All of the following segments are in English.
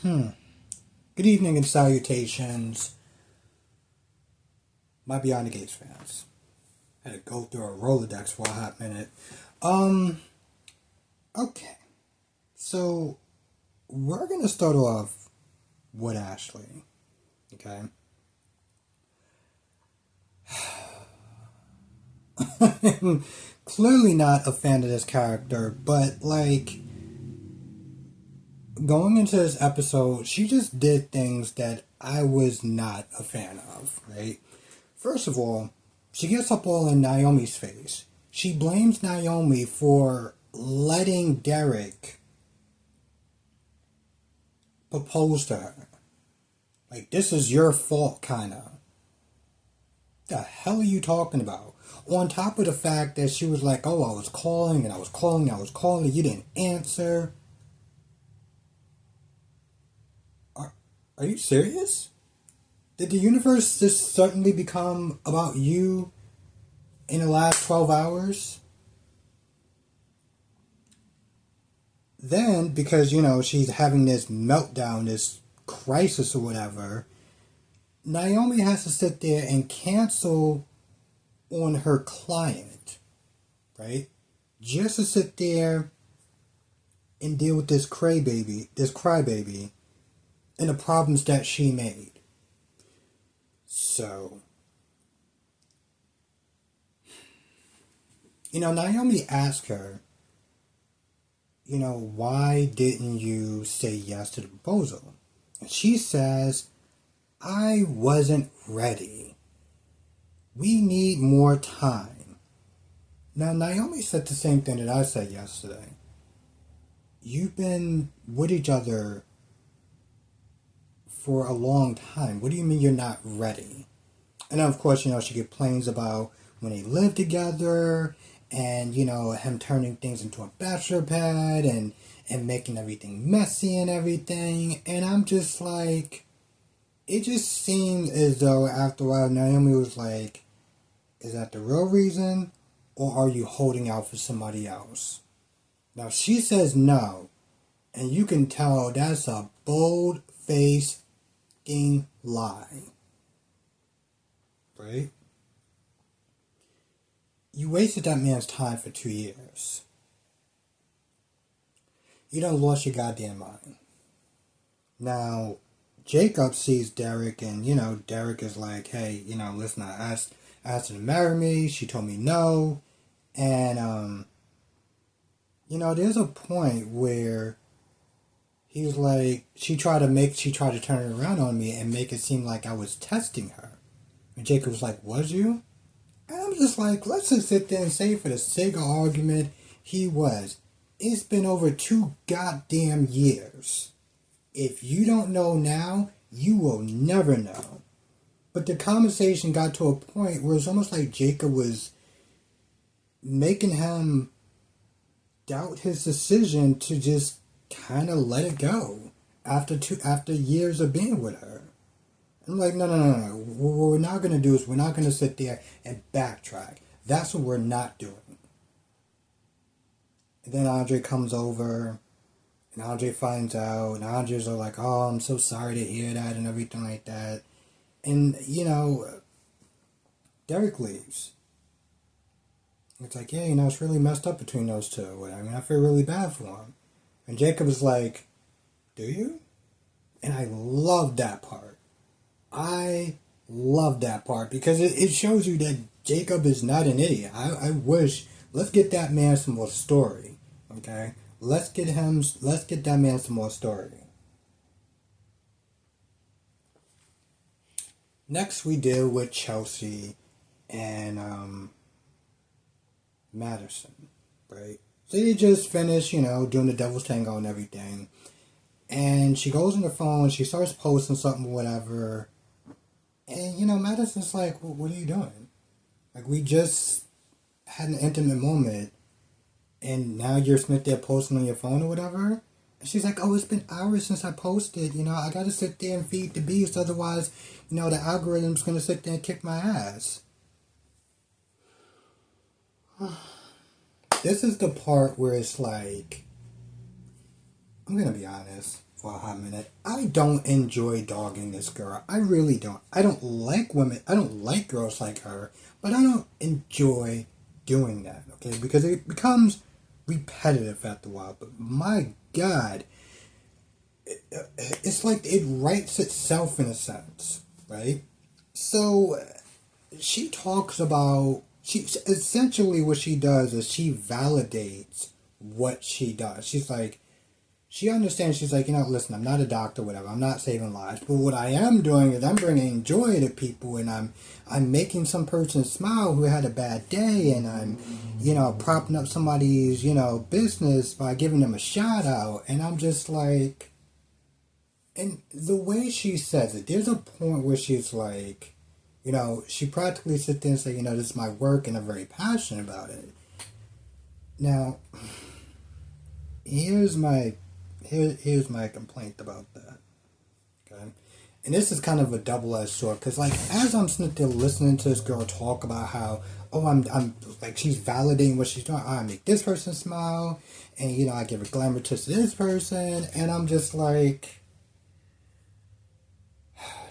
Good evening and salutations, my Beyond the Gates fans. Had to go through a Rolodex for a hot minute. Um, okay. So, we're gonna start off with Ashley. Okay? Clearly not a fan of this character, but going into this episode, she just did things that I was not a fan of, right? First of all, she gets up all in Naomi's face. She blames Naomi for letting Derek propose to her. Like, this is your fault, kinda. The hell are you talking about? On top of the fact that she was like, oh, I was calling and I was calling and I was calling and you didn't answer. Are you serious? Did the universe just suddenly become about you in the last 12 hours? Then, because, she's having this meltdown, this crisis or whatever, Naomi has to sit there and cancel on her client, right? Just to sit there and deal with this crybaby, and the problems that she made. So, Naomi asked her, why didn't you say yes to the proposal? And she says, I wasn't ready. We need more time. Now, Naomi said the same thing that I said yesterday. You've been with each other for a long time. What do you mean you're not ready? And then, of course, she complains about when they lived together and, him turning things into a bachelor pad and making everything messy and everything. And I'm just like, it just seemed as though after a while Naomi was like, is that the real reason or are you holding out for somebody else? Now she says no. And you can tell that's a bold-faced lie. Right? You wasted that man's time for 2 years. You done lost your goddamn mind. Now, Jacob sees Derek and, Derek is like, hey, listen, I asked her to marry me. She told me no. And, there's a point where he's like, she tried to turn it around on me and make it seem like I was testing her. And Jacob was like, was you? And I'm just like, let's just sit there and say for the sake of argument, he was. It's been over 2 goddamn years. If you don't know now, you will never know. But the conversation got to a point where it's almost like Jacob was making him doubt his decision to just kind of let it go after years of being with her. I'm like, no. What we're not going to do is we're not going to sit there and backtrack. That's what we're not doing. And then Andre comes over, and Andre finds out, and Andre's like, oh, I'm so sorry to hear that, and everything like that. And, Derek leaves. It's like, yeah, it's really messed up between those two. I mean, I feel really bad for him. And Jacob is like, do you? And I love that part. I love that part because it shows you that Jacob is not an idiot. I wish, let's get that man some more story. Okay? Let's get that man some more story. Next we deal with Chelsea and Madison, right? So they just finished, doing the Devil's Tango and everything. And she goes on the phone, she starts posting something or whatever. And, Madison's like, well, what are you doing? Like, we just had an intimate moment, and now you're Smith there posting on your phone or whatever? And she's like, oh, it's been hours since I posted. I got to sit there and feed the beast. Otherwise, the algorithm's going to sit there and kick my ass. This is the part where it's like, I'm gonna be honest for a hot minute. I don't enjoy dogging this girl. I really don't. I don't like women. I don't like girls like her, but I don't enjoy doing that. Okay, because it becomes repetitive after a while. But my God, it's like it writes itself in a sense, right? So she talks about she essentially what she does is she validates what she does. She's like she understands. She's like, listen, I'm not a doctor, whatever. I'm not saving lives, but what I am doing is I'm bringing joy to people, and I'm making some person smile who had a bad day, and I'm propping up somebody's business by giving them a shout out, and I'm just like. And the way she says it, there's a point where she's like, she practically sits there and say, this is my work and I'm very passionate about it. Now, here's my complaint about that. Okay? And this is kind of a double-edged sword, because like as I'm sitting there listening to this girl talk about how, I'm like she's validating what she's doing. I make this person smile, and I give a glamour to this person, and I'm just like.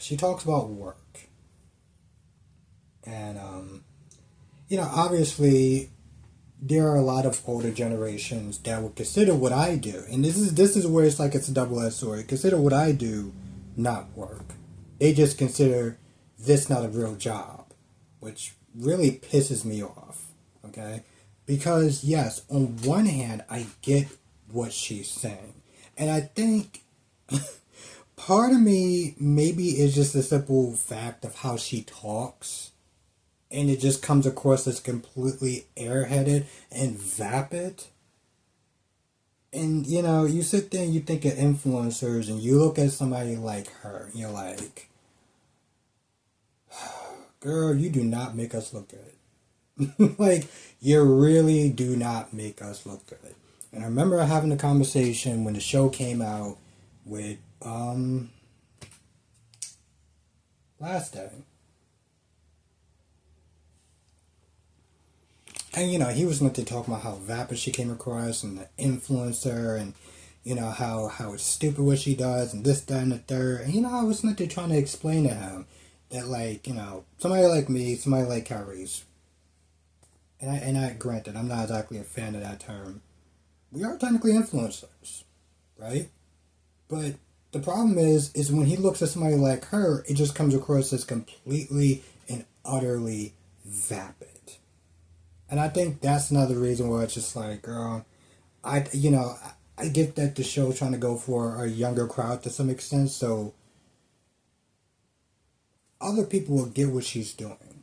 She talks about work. And, obviously, there are a lot of older generations that would consider what I do. And this is where it's like it's a double-edged sword. Consider what I do not work. They just consider this not a real job, which really pisses me off. Okay? Because, yes, on one hand, I get what she's saying. And I think... part of me maybe is just the simple fact of how she talks, and it just comes across as completely airheaded and vapid. And you sit there and you think of influencers, and you look at somebody like her, and you're like, girl, you do not make us look good. Like, you really do not make us look good. And I remember having a conversation when the show came out with last day. And he was going to talk about how vapid she came across and the influencer, and how it's stupid what she does and this, that, and the third. And I was going to trying to explain to him that somebody like me, somebody like Kyrie's, and I granted I'm not exactly a fan of that term. We are technically influencers, right? But the problem is when he looks at somebody like her, it just comes across as completely and utterly vapid. And I think that's another reason why it's just like, girl, I get that the show's trying to go for a younger crowd to some extent, so other people will get what she's doing.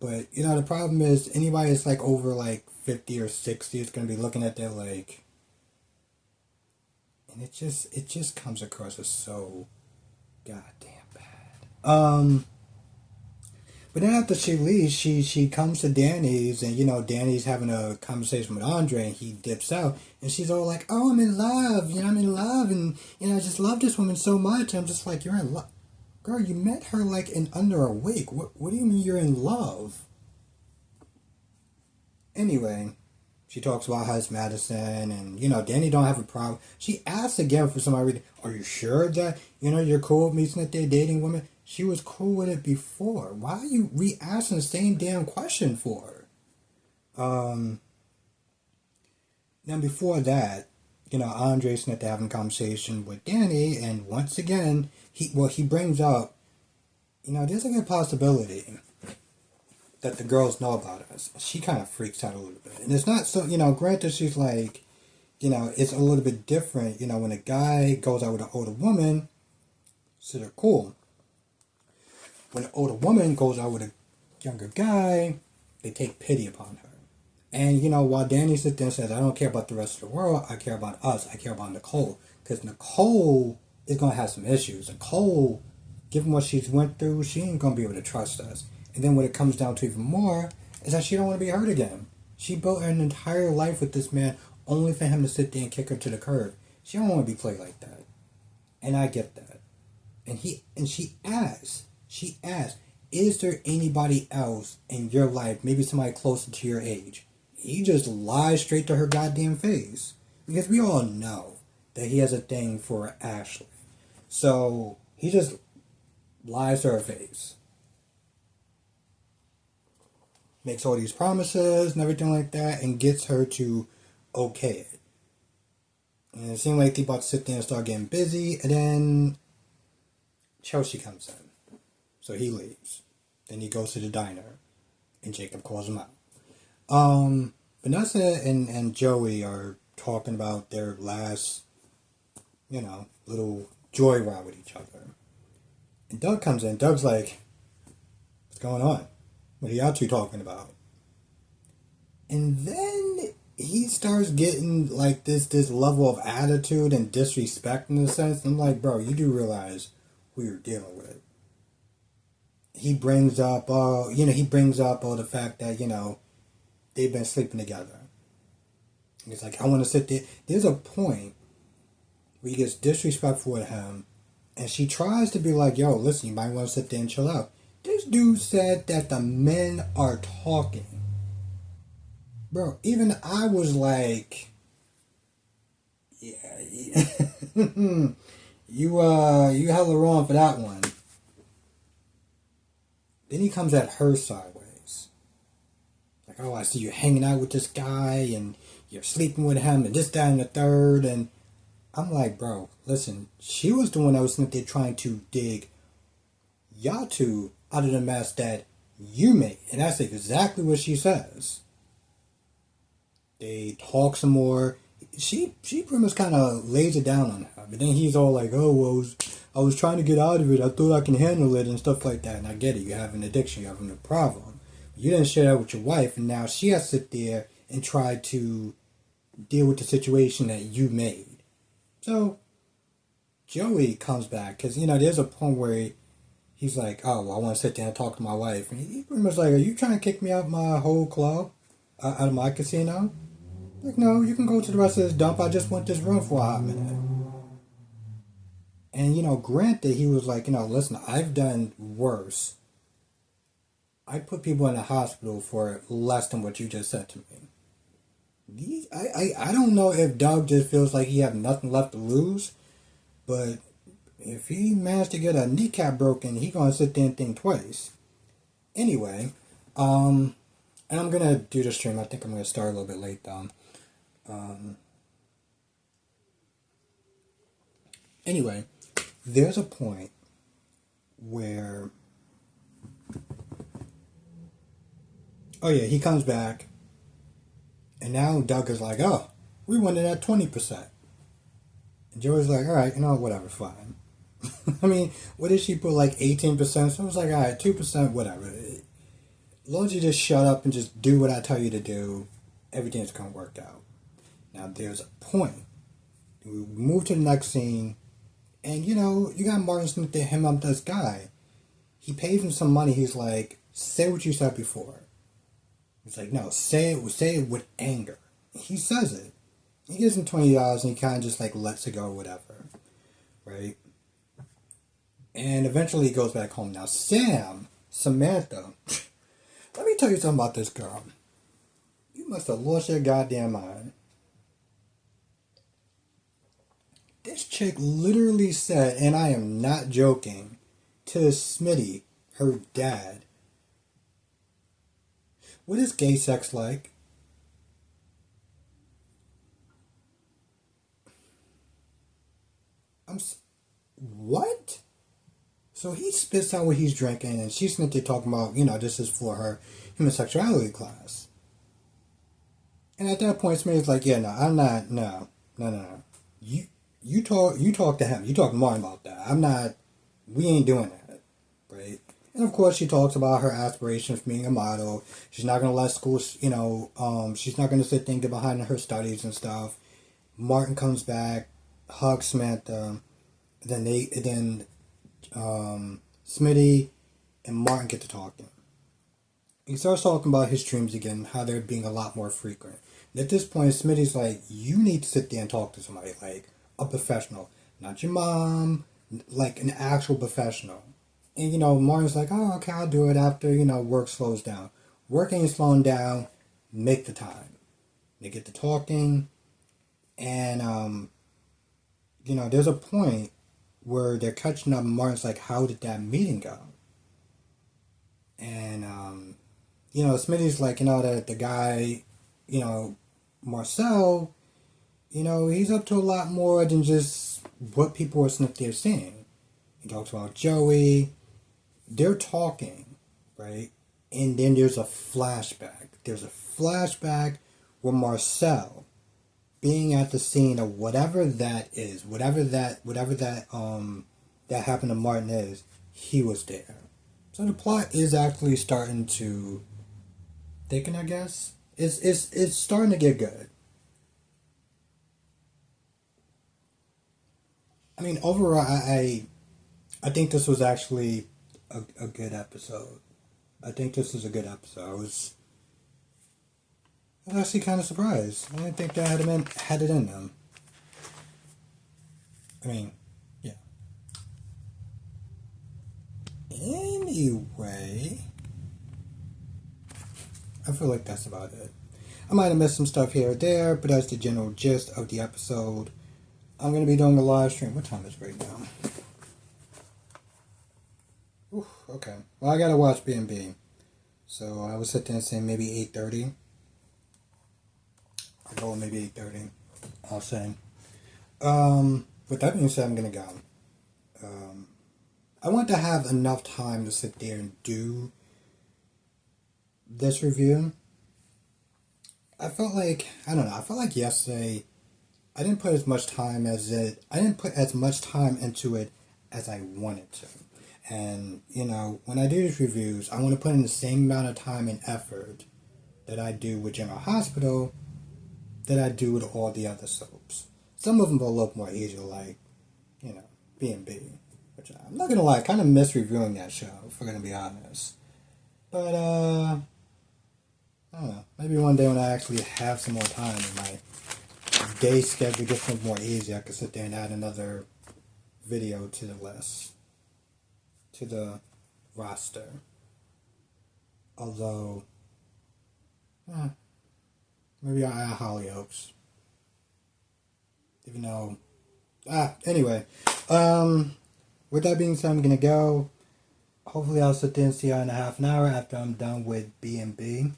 But, the problem is anybody that's like over like 50 or 60 is going to be looking at that like... And it just comes across as so goddamn bad. But then after she leaves, she comes to Danny's, and Danny's having a conversation with Andre, and he dips out, and she's all like, "Oh, I'm in love, I'm in love, and I just love this woman so much." I'm just like, "You're in love, girl. You met her like in under a week. What do you mean you're in love?" Anyway. She talks about how it's Madison, and, Danny don't have a problem. She asks again for somebody, are you sure that, you're cool with me sitting there dating women? She was cool with it before. Why are you re-asking the same damn question for her? Now, before that, Andre's sitting there having a conversation with Danny, and once again, he brings up, there's a good possibility that the girls know about us. She kind of freaks out a little bit. And it's not so, granted she's like, it's a little bit different, when a guy goes out with an older woman, so they're cool. When an older woman goes out with a younger guy, they take pity upon her. And, while Danny sits there and says, I don't care about the rest of the world, I care about us, I care about Nicole. Because Nicole is going to have some issues. Nicole, given what she's went through, she ain't going to be able to trust us. And then what it comes down to even more is that she don't want to be hurt again. She built an entire life with this man only for him to sit there and kick her to the curb. She don't want to be played like that. And I get that. And she asks, is there anybody else in your life, maybe somebody closer to your age? He just lies straight to her goddamn face. Because we all know that he has a thing for Ashley. So he just lies to her face. Makes all these promises and everything like that and gets her to okay it. And it seemed like they about to sit there and start getting busy, and then Chelsea comes in. So he leaves. Then he goes to the diner, and Jacob calls him out. Vanessa and Joey are talking about their last, little joyride with each other. And Doug comes in. Doug's like, what's going on? What are y'all two talking about? And then he starts getting like this level of attitude and disrespect in a sense. I'm like, bro, you do realize who you're dealing with. He brings up the fact that, they've been sleeping together. And he's like, I want to sit there. There's a point where he gets disrespectful with him, and she tries to be like, yo, listen, you might want to sit there and chill out. This dude said that the men are talking. Bro, even I was like, yeah, you hella wrong for that one. Then he comes at her sideways. Like, oh, I see you hanging out with this guy and you're sleeping with him and this, that, and the third. And I'm like, bro, listen, she was the one that was there trying to dig y'all two out of the mess that you made. And that's exactly what she says. They talk some more. She pretty much kind of lays it down on her. But then he's all like, oh, well, I was trying to get out of it. I thought I can handle it and stuff like that. And I get it. You have an addiction. You have a problem. You didn't share that with your wife. And now she has to sit there and try to deal with the situation that you made. So Joey comes back. Because, there's a point where he's like, oh, well, I want to sit there and talk to my wife. And he's pretty much like, are you trying to kick me out of my whole club? Out of my casino? Like, no, you can go to the rest of this dump. I just want this room for a hot minute. And, granted, he was like, listen, I've done worse. I put people in the hospital for less than what you just said to me. I don't know if Doug just feels like he have nothing left to lose, but if he managed to get a kneecap broken, he gonna sit there and think twice. Anyway, and I'm gonna do the stream. I think I'm gonna start a little bit late though. Anyway, there's a point where, oh yeah, he comes back, and now Doug is like, oh, we won it at 20%. And Joey's like, all right, whatever, fine. I mean, what did she put, like 18%? So I was like, all right, 2%, whatever. As long as you just shut up and just do what I tell you to do, everything's going to work out. Now, there's a point. We move to the next scene, and, you got Martin Smith to him up this guy. He pays him some money. He's like, say what you said before. He's like, no, say it with anger. He says it. He gives him $20, and he kind of just, like, lets it go or whatever. Right? And eventually he goes back home. Now, Samantha, let me tell you something about this girl. You must have lost your goddamn mind. This chick literally said, and I am not joking, to Smitty, her dad, what is gay sex like? What? So he spits out what he's drinking, and she's not there talking about, this is for her homosexuality class. And at that point, Smitty's like, yeah, no, I'm not, no. You talk to him. You talk to Martin about that. We ain't doing that, right? And of course, she talks about her aspirations for being a model. She's not going to let school, she's not going to sit there and get behind her studies and stuff. Martin comes back, hugs Samantha, then Smitty and Martin get to talking. He starts talking about his dreams again, how they're being a lot more frequent. And at this point, Smitty's like, you need to sit there and talk to somebody, like a professional. Not your mom, like an actual professional. And, Martin's like, oh, okay, I'll do it after, work slows down. Work ain't slowing down. Make the time. They get to talking. And there's a point where they're catching up. Martin's like, how did that meeting go? And, Smitty's like, that the guy, Marcel, he's up to a lot more than just what people are there seeing. He talks about Joey. They're talking, right? And then there's a flashback. There's a flashback with Marcel being at the scene of whatever that is, whatever that that happened to Martin is. He was there. So the plot is actually starting to thicken, I guess. It's starting to get good. I mean, overall, I think this was actually a good episode. I think this was a good episode. I was actually kind of surprised. I didn't think they had it in them. I mean, yeah. Anyway, I feel like that's about it. I might have missed some stuff here or there, but that's the general gist of the episode. I'm going to be doing a live stream. What time is it right now? Ooh, okay. Well, I got to watch B&B. So I would sit there and say maybe 8:30. I'll go with maybe 8:30. I'll say. With that being said, I'm going to go. I want to have enough time to sit there and do this review. I felt like yesterday I didn't put as much time into it as I wanted to. And, when I do these reviews, I want to put in the same amount of time and effort that I do with General Hospital that I do with all the other soaps. Some of them are a little more easier, like, B&B. Which I'm not going to lie, I kind of miss reviewing that show, if we're going to be honest. But, I don't know. Maybe one day when I actually have some more time and my day schedule gets a little more easy, I can sit there and add another video to the list. To the roster. Although, maybe I'll add Hollyoaks. Even though, anyway. With that being said, I'm going to go. Hopefully I'll sit there and see you in a half an hour after I'm done with B&B.